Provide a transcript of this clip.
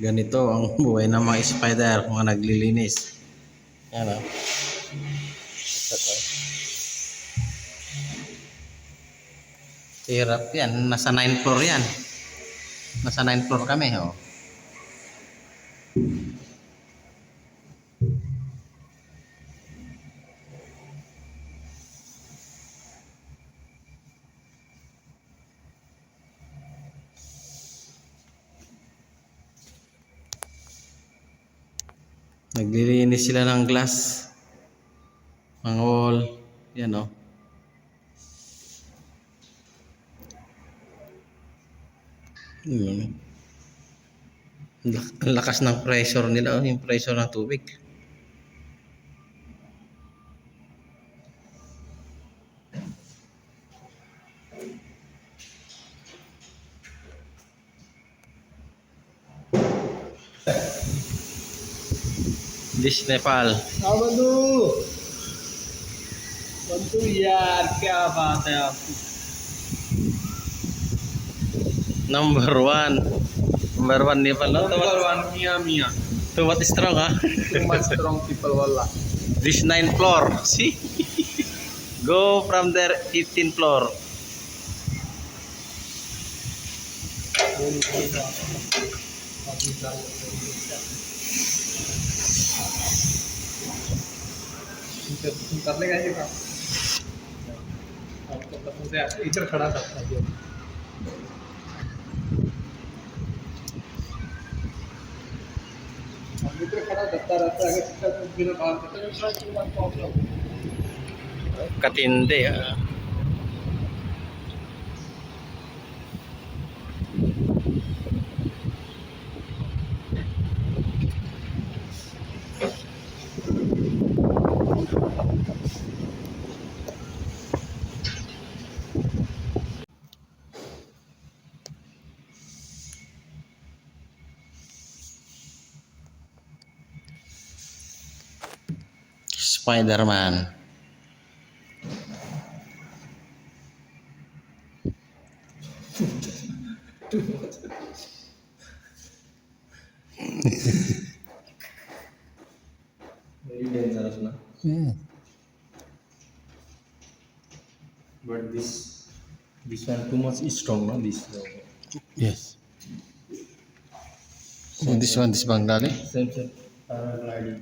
Ganito ang buhay ng mga spider, mga naglilinis. Yan o. Hirap yan. Nasa 9th floor yan. Nasa 9th floor kami. Oh. Naglilinis sila ng glass. Mga wall. Yan o. Ang lakas ng pressure nila. Yung pressure ng tubig. This Nepal. बंधु बंधु यार क्या बात है आप Number 1. Number 1 Nepal. No? Number one मियाँ मियाँ Too much strong ha. too much strong people वाला This 9th floor. See? Go from there 15th floor. कर लेगा ये काम आपको पसंद से इधर खड़ा करता है इधर खड़ा करता रहता है अगर बिना बाहर करता है Katindi ha. Spider-Man. very dangerous na Yeah. but this one too much is strong no this Yes. Oh, this one, this Bengali. same paragliding